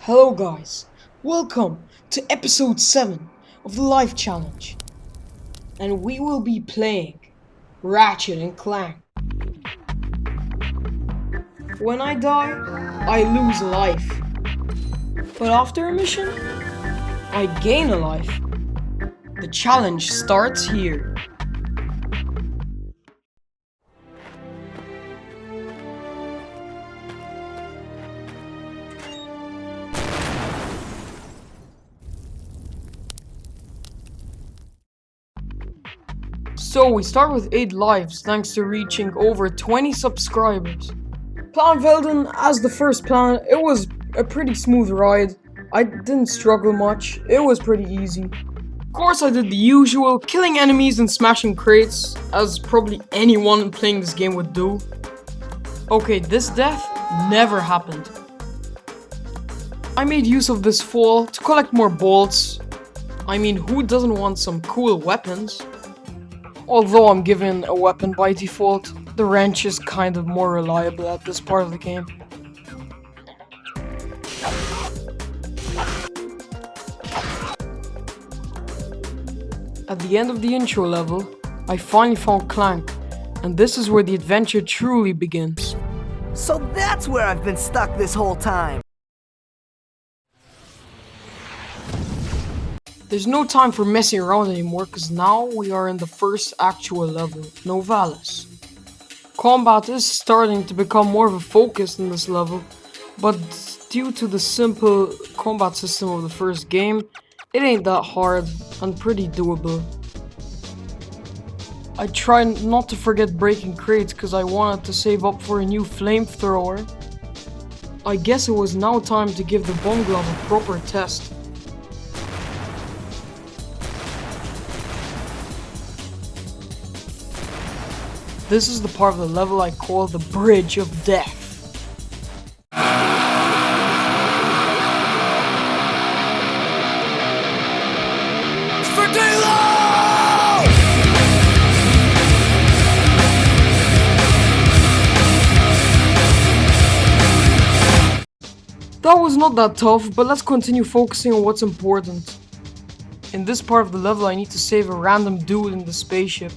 Hello guys, welcome to episode 7 of the Life Challenge, and we will be playing Ratchet and Clank. When I die, I lose a life, but after a mission, I gain a life. The challenge starts here. So we start with 8 lives thanks to reaching over 20 subscribers. Planet Velden as the first planet, it was a pretty smooth ride. I didn't struggle much, it was pretty easy. Of course I did the usual, killing enemies and smashing crates, as probably anyone playing this game would do. Okay, this death never happened. I made use of this fall to collect more bolts. I mean, who doesn't want some cool weapons? Although I'm given a weapon by default, the wrench is kind of more reliable at this part of the game. At the end of the intro level, I finally found Clank, and this is where the adventure truly begins. So that's where I've been stuck this whole time. There's no time for messing around anymore, because now we are in the first actual level, Novalis. Combat is starting to become more of a focus in this level, but due to the simple combat system of the first game, it ain't that hard and pretty doable. I tried not to forget breaking crates because I wanted to save up for a new flamethrower. I guess it was now time to give the bomb glove a proper test. This is the part of the level I call the Bridge of Death. That was not that tough, but let's continue focusing on what's important. In this part of the level I need to save a random dude in the spaceship.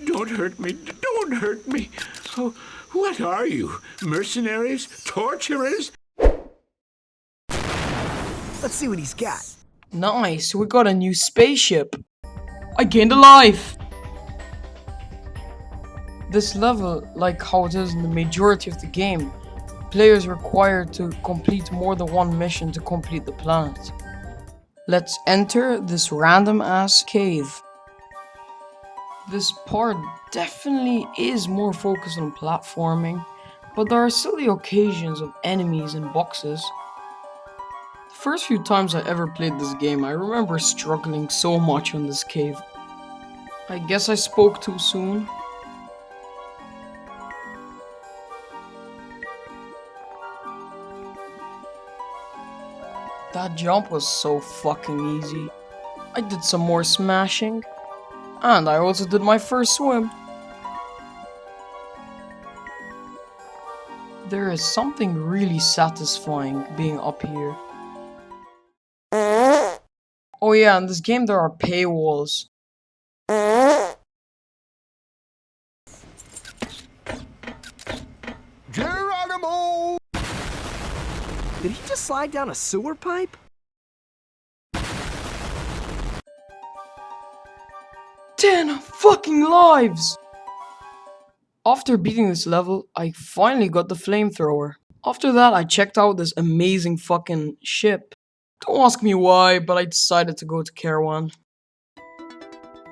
Don't hurt me, don't hurt me. Oh, what are you? Mercenaries? Torturers? Let's see what he's got. Nice, we got a new spaceship. I gained a life! This level, like how it is in the majority of the game, players are required to complete more than one mission to complete the planet. Let's enter this random ass cave. This part definitely is more focused on platforming, but there are still the occasions of enemies and boxes. The first few times I ever played this game, I remember struggling so much on this cave. I guess I spoke too soon. That jump was so fucking easy. I did some more smashing. And I also did my first swim. There is something really satisfying being up here. Oh yeah, in this game there are paywalls. Geronimo! Did he just slide down a sewer pipe? 10 fucking lives! After beating this level, I finally got the flamethrower. After that, I checked out this amazing fucking ship. Don't ask me why, but I decided to go to Caravan.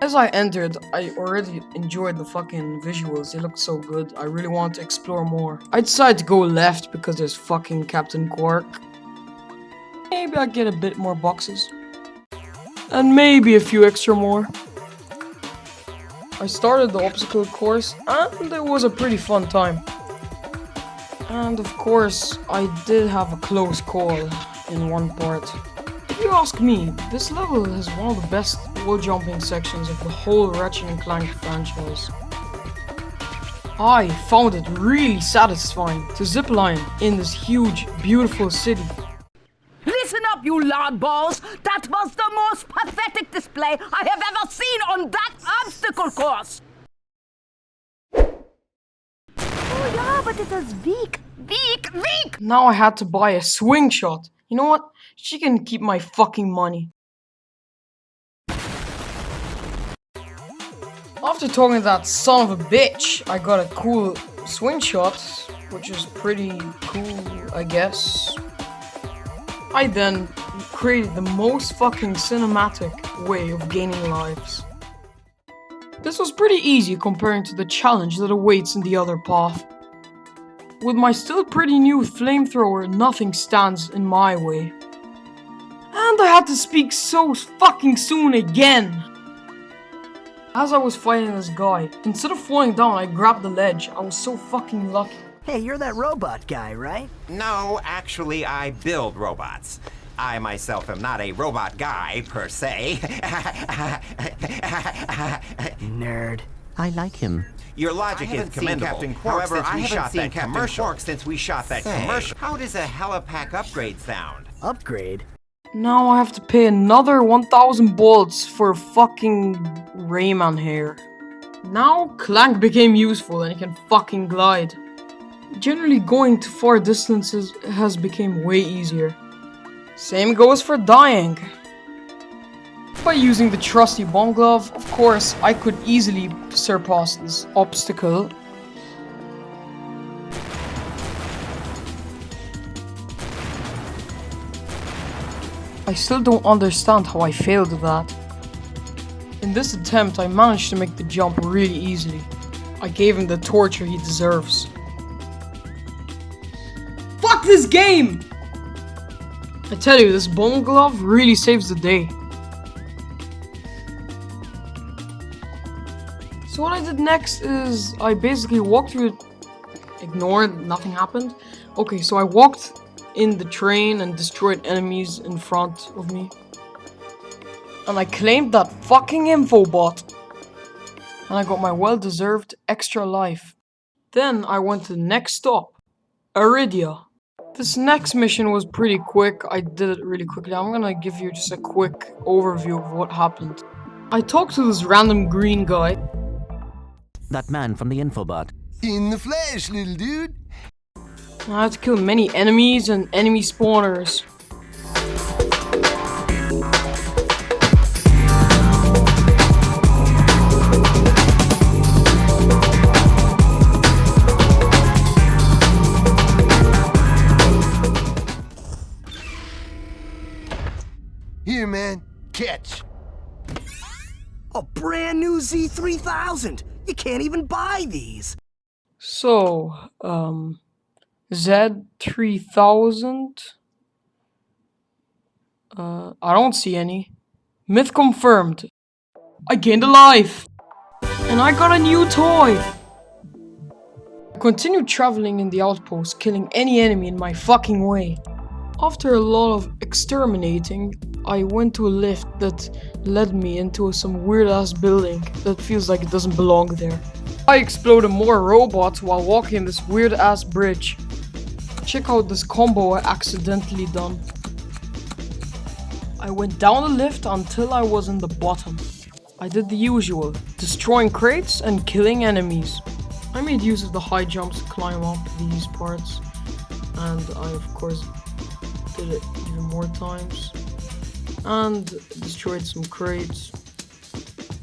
As I entered, I already enjoyed the fucking visuals, they looked so good, I really wanted to explore more. I decided to go left because there's fucking Captain Quark. Maybe I get a bit more boxes. And maybe a few extra more. I started the obstacle course and it was a pretty fun time. And of course, I did have a close call in one part. If you ask me, this level has one of the best wall jumping sections of the whole Ratchet and Clank franchise. I found it really satisfying to zipline in this huge, beautiful city. Listen up, you loudballs! That was the most pathetic display I have ever seen on that obstacle course! Oh yeah, but it is weak! Now I had to buy a swing shot. You know what? She can keep my fucking money. After talking to that son of a bitch, I got a cool swing shot, which is pretty cool, I guess. I then created the most fucking cinematic way of gaining lives. This was pretty easy comparing to the challenge that awaits in the other path. With my still pretty new flamethrower, nothing stands in my way. And I had to speak so fucking soon again. As I was fighting this guy, instead of falling down, I grabbed the ledge. I was so fucking lucky. Hey, you're that robot guy, right? No, actually, I build robots. I myself am not a robot guy, per se. Nerd. I like him. Your logic is commendable. However, I haven't seen Captain Quark since we shot that commercial. How does a helipack upgrade sound? Upgrade? Now I have to pay another 1,000 bolts for fucking Rayman hair. Now Clank became useful and he can fucking glide. Generally going to far distances has become way easier. Same goes for dying. By using the trusty bomb glove, of course, I could easily surpass this obstacle. I still don't understand how I failed at that. In this attempt, I managed to make the jump really easily. I gave him the torture he deserves. Fuck this game! I tell you, this bomb glove really saves the day. So what I did next is I basically walked through it, ignored, nothing happened. Okay, so I walked in the train and destroyed enemies in front of me. And I claimed that fucking infobot. And I got my well-deserved extra life. Then I went to the next stop, Iridia. This next mission was pretty quick. I did it really quickly. I'm gonna give you just a quick overview of what happened. I talked to this random green guy. That man from the infobot. In the flesh, little dude. I had to kill many enemies and enemy spawners. Here, man. Catch. A brand new Z3000! You can't even buy these! So, Z3000? I don't see any. Myth confirmed. I gained a life! And I got a new toy! I continued traveling in the outpost, killing any enemy in my fucking way. After a lot of exterminating, I went to a lift that led me into some weird ass building that feels like it doesn't belong there. I exploded more robots while walking this weird ass bridge. Check out this combo I accidentally done. I went down the lift until I was in the bottom. I did the usual, destroying crates and killing enemies. I made use of the high jumps to climb up these parts, and I of course did it even more times, and destroyed some crates.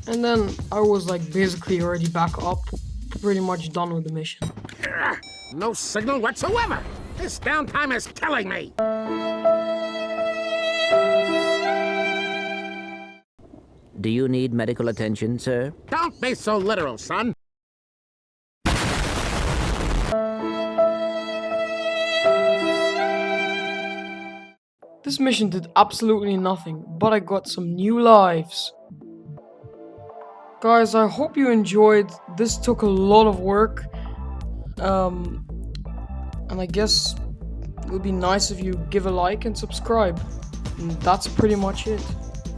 And then I was like basically already back up, pretty much done with the mission. No signal whatsoever. This downtime is killing me. Do you need medical attention, sir? Don't be so literal, son. This mission did absolutely nothing, but I got some new lives. Guys, I hope you enjoyed. This took a lot of work. And I guess it would be nice if you give a like and subscribe. And that's pretty much it.